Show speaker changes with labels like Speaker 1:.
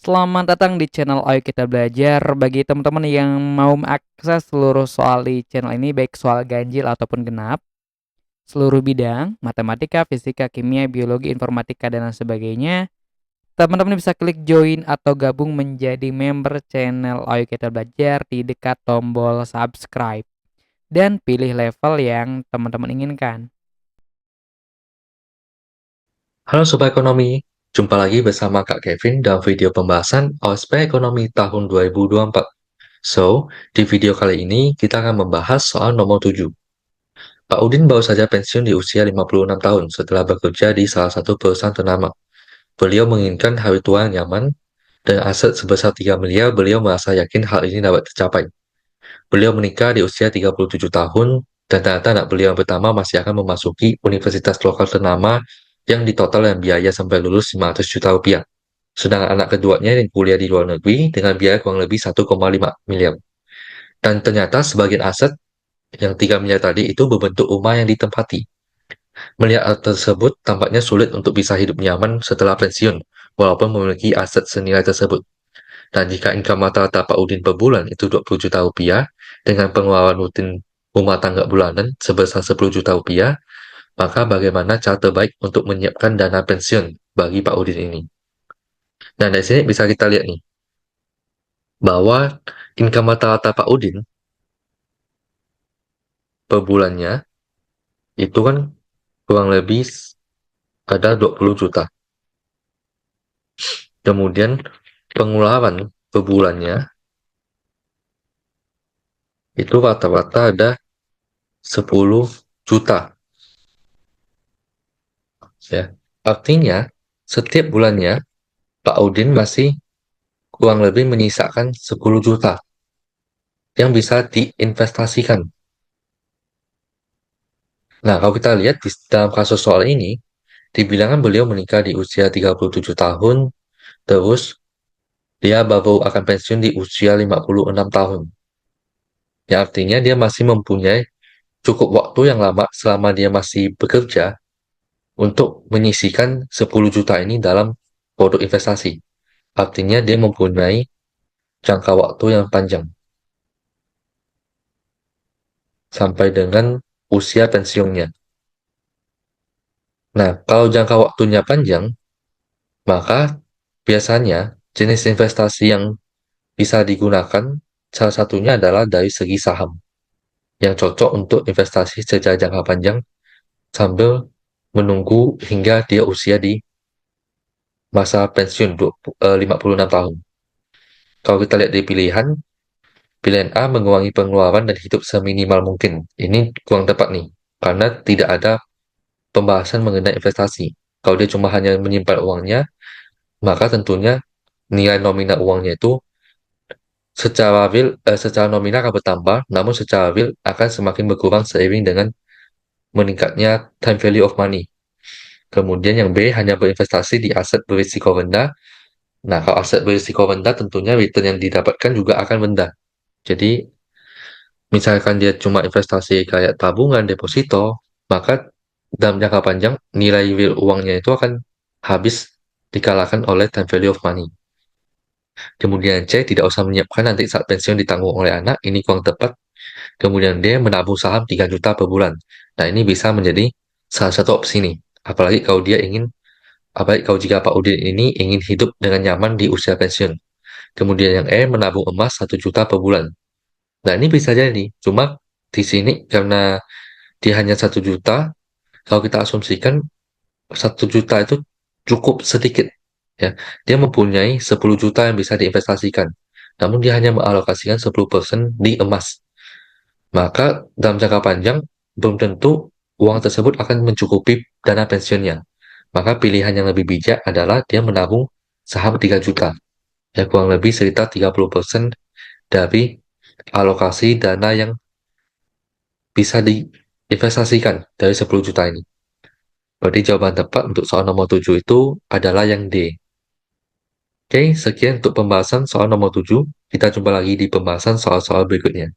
Speaker 1: Selamat datang di channel Ayo Kita Belajar. Bagi teman-teman yang mau mengakses seluruh soal di channel ini, baik soal ganjil ataupun genap, seluruh bidang, matematika, fisika, kimia, biologi, informatika, dan lain sebagainya, teman-teman bisa klik join atau gabung menjadi member channel Ayo Kita Belajar di dekat tombol subscribe. Dan pilih level yang teman-teman inginkan.
Speaker 2: Halo Sobat Ekonomi, jumpa lagi bersama Kak Kevin dalam video pembahasan OSP Ekonomi tahun 2024. So, di video kali ini kita akan membahas soal nomor 7. Pak Udin baru saja pensiun di usia 56 tahun setelah bekerja di salah satu perusahaan ternama. Beliau menginginkan hari tua yang nyaman dan aset sebesar 3 miliar. Beliau merasa yakin hal ini dapat tercapai. Beliau menikah di usia 37 tahun dan ternyata anak beliau yang pertama masih akan memasuki universitas lokal ternama yang ditotal dengan biaya sampai lulus 500 juta rupiah. Sedangkan anak keduanya yang kuliah di luar negeri dengan biaya kurang lebih 1,5 miliar. Dan ternyata sebagian aset yang 3 miliar tadi itu berbentuk rumah yang ditempati. Melihat hal tersebut, tampaknya sulit untuk bisa hidup nyaman setelah pensiun, walaupun memiliki aset senilai tersebut. Dan jika income rata-rata Pak Udin per bulan itu 20 juta rupiah, dengan pengeluaran rutin rumah tangga bulanan sebesar 10 juta rupiah, maka bagaimana cara terbaik untuk menyiapkan dana pensiun bagi Pak Udin ini? Nah, dari sini bisa kita lihat nih, bahwa income rata-rata Pak Udin per bulannya itu kan kurang lebih ada 20 juta. Kemudian pengeluaran per bulannya itu rata-rata ada 10 juta. Ya. Artinya, setiap bulannya Pak Udin masih kurang lebih menyisakan 10 juta yang bisa diinvestasikan. Nah, kalau kita lihat di dalam kasus soal ini, dibilangkan beliau menikah di usia 37 tahun, terus dia baru akan pensiun di usia 56 tahun. Ya, artinya dia masih mempunyai cukup waktu yang lama selama dia masih bekerja untuk menyisihkan 10 juta ini dalam produk investasi. Artinya dia mempunyai jangka waktu yang panjang sampai dengan usia pensiunnya. Nah, kalau jangka waktunya panjang, maka biasanya jenis investasi yang bisa digunakan salah satunya adalah dari segi saham yang cocok untuk investasi secara jangka panjang sambil menunggu hingga dia usia di masa pensiun 56 tahun. Kalau kita lihat di pilihan, pilihan A mengurangi pengeluaran dan hidup seminimal mungkin. Ini kurang tepat nih, karena tidak ada pembahasan mengenai investasi. Kalau dia cuma hanya menyimpan uangnya, maka tentunya nilai nominal uangnya itu secara nominal akan bertambah, namun secara real akan semakin berkurang seiring dengan meningkatnya time value of money. Kemudian yang B hanya berinvestasi di aset berisiko rendah. Nah, kalau aset berisiko rendah tentunya return yang didapatkan juga akan rendah. Jadi, misalkan dia cuma investasi kayak tabungan, deposito, maka dalam jangka panjang nilai real uangnya itu akan habis dikalahkan oleh time value of money. Kemudian C, tidak usah menyiapkan nanti saat pensiun ditanggung oleh anak, ini kurang tepat. Kemudian D, menabung saham 3 juta per bulan. Nah, ini bisa menjadi salah satu opsi nih. Apalagi kalau jika Pak Udin ini ingin hidup dengan nyaman di usia pensiun. Kemudian yang E, menabung emas 1 juta per bulan. Nah, ini bisa jadi. Cuma di sini karena dia hanya 1 juta, kalau kita asumsikan 1 juta itu cukup sedikit. Ya, dia mempunyai 10 juta yang bisa diinvestasikan. Namun dia hanya mengalokasikan 10% di emas. Maka dalam jangka panjang, belum tentu uang tersebut akan mencukupi dana pensiunnya. Maka pilihan yang lebih bijak adalah dia menabung saham 3 juta. Ya, kurang lebih sekitar 30% dari alokasi dana yang bisa diinvestasikan dari 10 juta ini. Berarti jawaban tepat untuk soal nomor 7 itu adalah yang D. Oke, sekian untuk pembahasan soal nomor 7. Kita jumpa lagi di pembahasan soal-soal berikutnya.